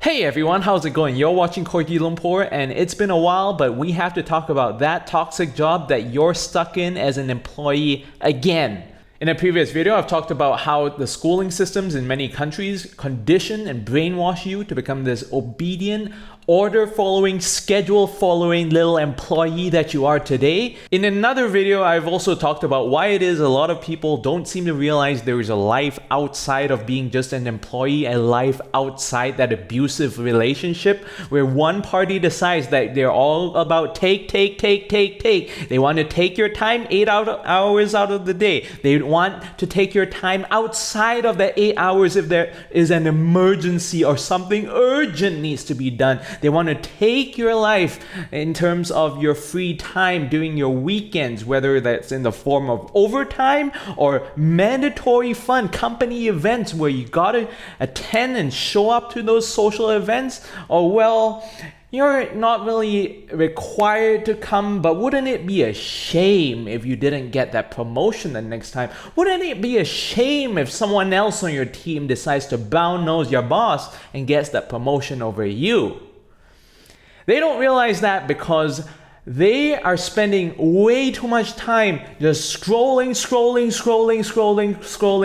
Hey everyone, how's it going? You're watching Corgi Lumpur, and it's been a while, but we have to talk about that toxic job that you're stuck in as an employee again. In a previous video, I've talked about how the schooling systems in many countries condition and brainwash you to become this obedient, order-following, schedule-following little employee that you are today. In another video, I've also talked about why it is a lot of people don't seem to realize there is a life outside of being just an employee, a life outside that abusive relationship where one party decides that they're all about take. They want to take your time 8 hours out of the day. They want to take your time outside of the 8 hours if there is an emergency or something urgent needs to be done. They want to take your life in terms of your free time during your weekends, whether that's in the form of overtime or mandatory fun company events where you gotta attend and show up to those social events, or well, you're not really required to come, but wouldn't it be a shame if you didn't get that promotion the next time? Wouldn't it be a shame if someone else on your team decides to brown nose your boss and gets that promotion over you? They don't realize that because they are spending way too much time just scrolling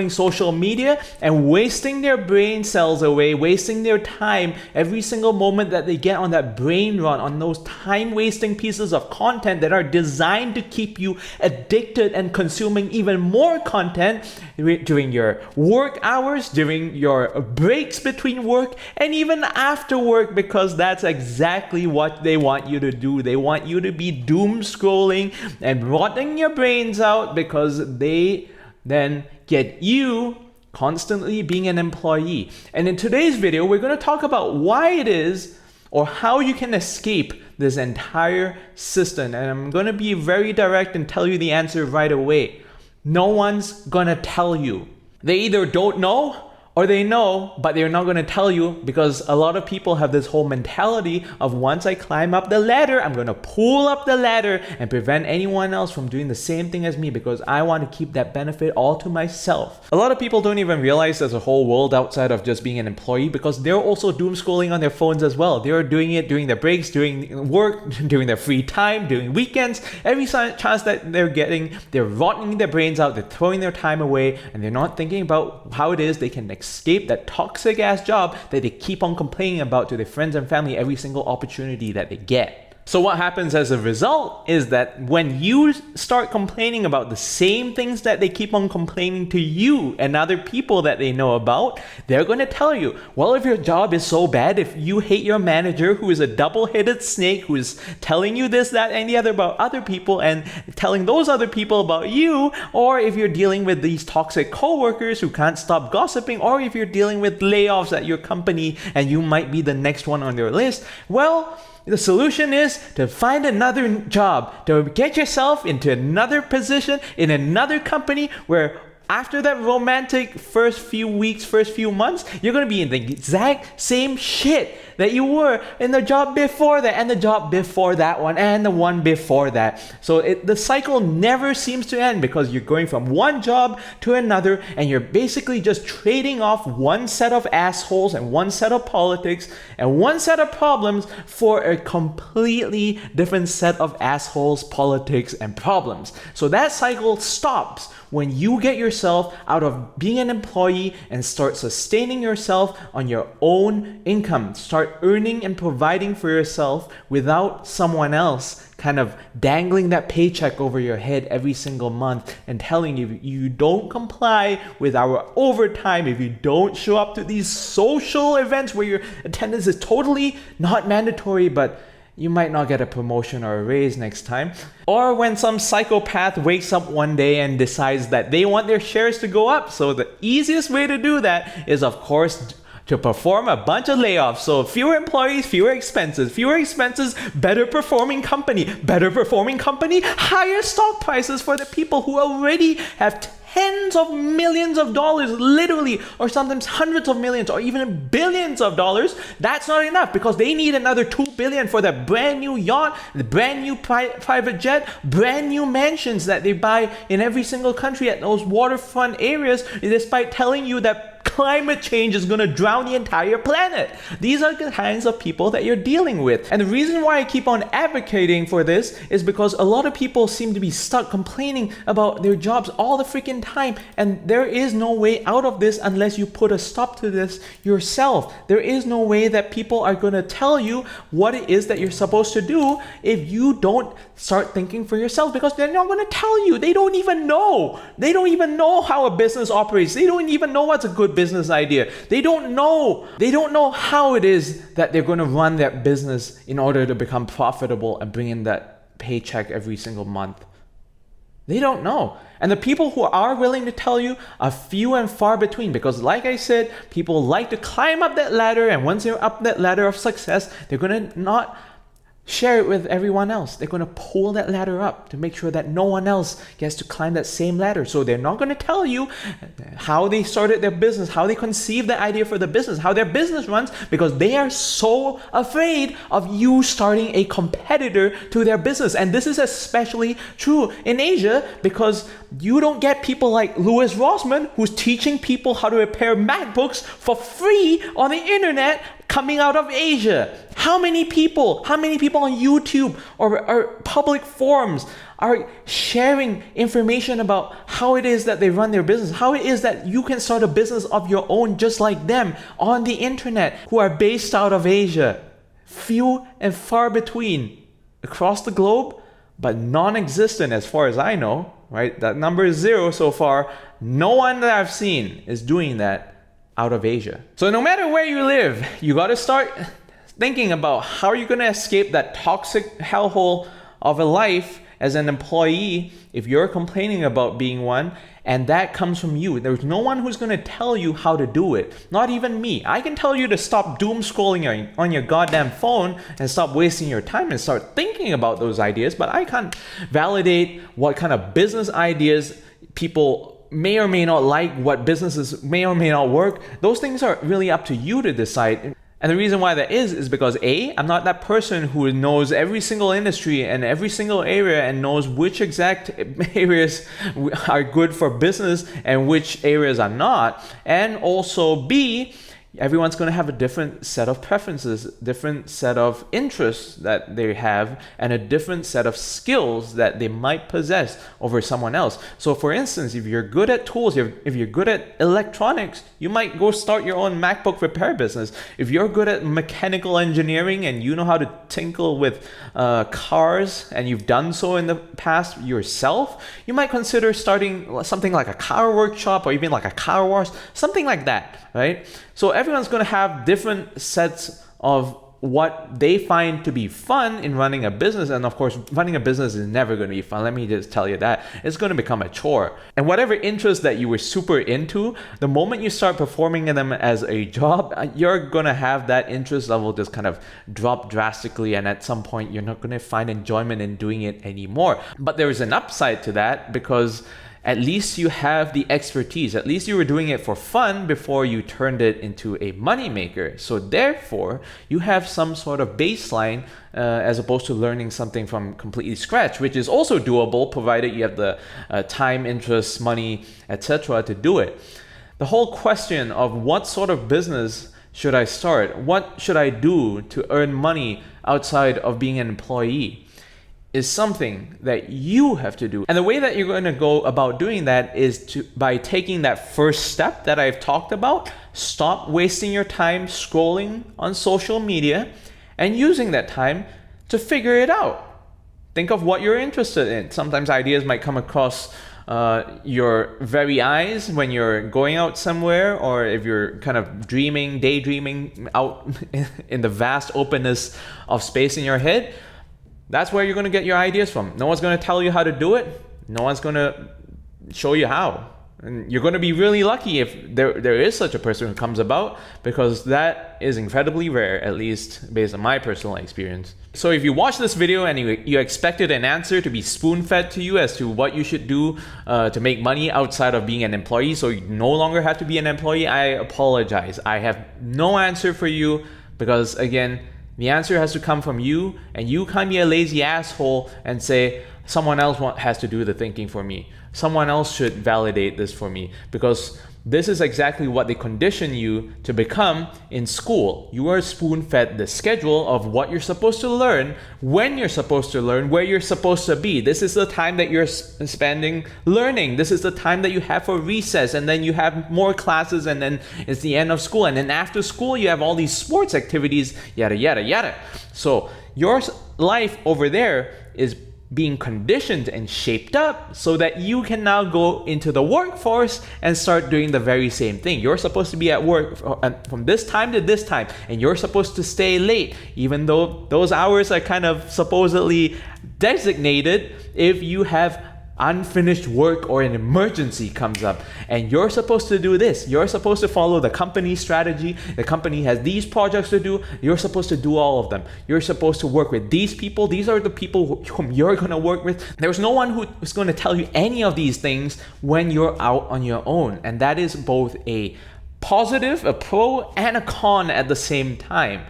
social media and wasting their brain cells away, wasting their time every single moment that they get on that brain run, on those time-wasting pieces of content that are designed to keep you addicted and consuming even more content during your work hours, during your breaks between work, and even after work, because that's exactly what they want you to do. They want you to be doom scrolling and rotting your brains out because they then get you constantly being an employee. And in today's video, we're going to talk about why it is or how you can escape this entire system. And I'm going to be very direct and tell you the answer right away. No one's going to tell you. They either don't know or they know, but they're not going to tell you, because a lot of people have this whole mentality of once I climb up the ladder, I'm going to pull up the ladder and prevent anyone else from doing the same thing as me because I want to keep that benefit all to myself. A lot of people don't even realize there's a whole world outside of just being an employee because they're also doom scrolling on their phones as well. They're doing it during their breaks, during work, during their free time, during weekends. Every chance that they're getting, they're rotting their brains out, they're throwing their time away, and they're not thinking about how it is they can escape that toxic ass job that they keep on complaining about to their friends and family every single opportunity that they get. So what happens as a result is that when you start complaining about the same things that they keep on complaining to you and other people that they know about, they're going to tell you, well, if your job is so bad, if you hate your manager who is a double-headed snake who is telling you this, that, and the other about other people and telling those other people about you, or if you're dealing with these toxic coworkers who can't stop gossiping, or if you're dealing with layoffs at your company and you might be the next one on their list, well, the solution is to find another job, to get yourself into another position in another company where after that romantic first few weeks, first few months, you're going to be in the exact same shit that you were in the job before that, and the job before that one, and the one before that. So the cycle never seems to end because you're going from one job to another, and you're basically just trading off one set of assholes and one set of politics and one set of problems for a completely different set of assholes, politics, and problems. So that cycle stops when you get yourself out of being an employee and start sustaining yourself on your own income. Start earning and providing for yourself without someone else kind of dangling that paycheck over your head every single month and telling you, if you don't comply with our overtime, if you don't show up to these social events where your attendance is totally not mandatory, but you might not get a promotion or a raise next time. Or when some psychopath wakes up one day and decides that they want their shares to go up. So the easiest way to do that is, of course, to perform a bunch of layoffs. So fewer employees, fewer expenses, better performing company, higher stock prices for the people who already have tens of millions of dollars, literally, or sometimes hundreds of millions, or even billions of dollars. That's not enough because they need another $2 billion for the brand new yacht, the brand new private jet, brand new mansions that they buy in every single country at those waterfront areas, despite telling you that climate change is going to drown the entire planet. These are the kinds of people that you're dealing with. And the reason why I keep on advocating for this is because a lot of people seem to be stuck complaining about their jobs all the freaking time. And there is no way out of this unless you put a stop to this yourself. There is no way that people are going to tell you what it is that you're supposed to do if you don't start thinking for yourself, because they're not going to tell you. They don't even know. They don't even know how a business operates. They don't even know what's a good business idea. They don't know. They don't know how it is that they're going to run their business in order to become profitable and bring in that paycheck every single month. They don't know. And the people who are willing to tell you are few and far between, because like I said, people like to climb up that ladder, and once they're up that ladder of success, they're going to not share it with everyone else. They're going to pull that ladder up to make sure that no one else gets to climb that same ladder. So they're not going to tell you how they started their business, how they conceived the idea for the business, how their business runs, because they are so afraid of you starting a competitor to their business. And this is especially true in Asia, because you don't get people like Louis Rossmann, who's teaching people how to repair MacBooks for free on the internet, coming out of Asia. How many people on YouTube or public forums are sharing information about how it is that they run their business, how it is that you can start a business of your own just like them on the internet, who are based out of Asia? Few and far between across the globe, but non-existent as far as I know, right? That number is 0 so far. No one that I've seen is doing that out of Asia. So no matter where you live, you got to start thinking about how are you going to escape that toxic hellhole of a life as an employee if you're complaining about being one, and that comes from you. There's no one who's going to tell you how to do it. Not even me. I can tell you to stop doom scrolling on your goddamn phone and stop wasting your time and start thinking about those ideas, but I can't validate what kind of business ideas people may or may not like, what businesses may or may not work. Those things are really up to you to decide. And the reason why that is because A, I'm not that person who knows every single industry and every single area and knows which exact areas are good for business and which areas are not. And also B, everyone's going to have a different set of preferences, different set of interests that they have, and a different set of skills that they might possess over someone else. So for instance, if you're good at tools, if you're good at electronics, you might go start your own MacBook repair business. If you're good at mechanical engineering and you know how to tinkle with cars, and you've done so in the past yourself, you might consider starting something like a car workshop or even like a car wash, something like that, right? So everyone's going to have different sets of what they find to be fun in running a business. And of course, running a business is never going to be fun. Let me just tell you that. It's going to become a chore. And whatever interest that you were super into, the moment you start performing them as a job, you're going to have that interest level just kind of drop drastically. And at some point, you're not going to find enjoyment in doing it anymore. But there is an upside to that, because at least you have the expertise. At least you were doing it for fun before you turned it into a moneymaker. So therefore, you have some sort of baseline as opposed to learning something from completely scratch, which is also doable, provided you have the time, interest, money, etc. to do it. The whole question of what sort of business should I start? What should I do to earn money outside of being an employee is something that you have to do. And the way that you're going to go about doing that is by taking that first step that I've talked about. Stop wasting your time scrolling on social media and using that time to figure it out. Think of what you're interested in. Sometimes ideas might come across your very eyes when you're going out somewhere, or if you're kind of daydreaming out in the vast openness of space in your head. That's where you're going to get your ideas from. No one's going to tell you how to do it. No one's going to show you how. And you're going to be really lucky if there is such a person who comes about, because that is incredibly rare, at least based on my personal experience. So if you watch this video and you expected an answer to be spoon-fed to you as to what you should do to make money outside of being an employee, so you no longer have to be an employee, I apologize. I have no answer for you, because again, the answer has to come from you, and you can't be a lazy asshole and say, someone else has to do the thinking for me. Someone else should validate this for me, because This is exactly what they condition you to become in school. You are spoon-fed the schedule of what you're supposed to learn, when you're supposed to learn, where you're supposed to be. This is the time that you're spending learning. This is the time that you have for recess, and then you have more classes, and then it's the end of school. And then after school, you have all these sports activities, yada, yada, yada. So your life over there is being conditioned and shaped up so that you can now go into the workforce and start doing the very same thing. You're supposed to be at work from this time to this time, and you're supposed to stay late, even though those hours are kind of supposedly designated if you have unfinished work or an emergency comes up. And you're supposed to do this. You're supposed to follow the company strategy. The company has these projects to do. You're supposed to do all of them. You're supposed to work with these people. These are the people whom you're going to work with. There's no one who is going to tell you any of these things when you're out on your own. And that is both a positive, a pro, and a con at the same time.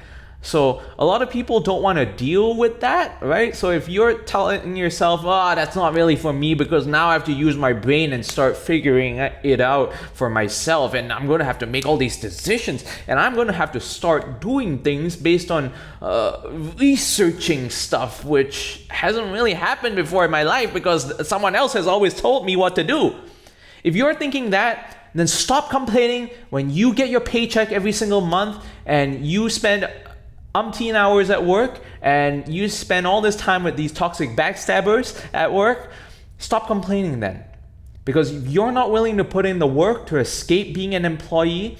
So a lot of people don't want to deal with that, right? So if you're telling yourself, that's not really for me because now I have to use my brain and start figuring it out for myself, and I'm going to have to make all these decisions, and I'm going to have to start doing things based on researching stuff, which hasn't really happened before in my life because someone else has always told me what to do. If you're thinking that, then stop complaining when you get your paycheck every single month and you spend umpteen hours at work and you spend all this time with these toxic backstabbers at work. Stop complaining then. Because if you're not willing to put in the work to escape being an employee,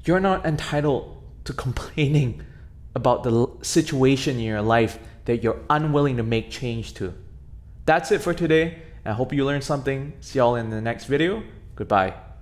you're not entitled to complaining about the situation in your life that you're unwilling to make change to. That's it for today. I hope you learned something. See y'all in the next video. Goodbye.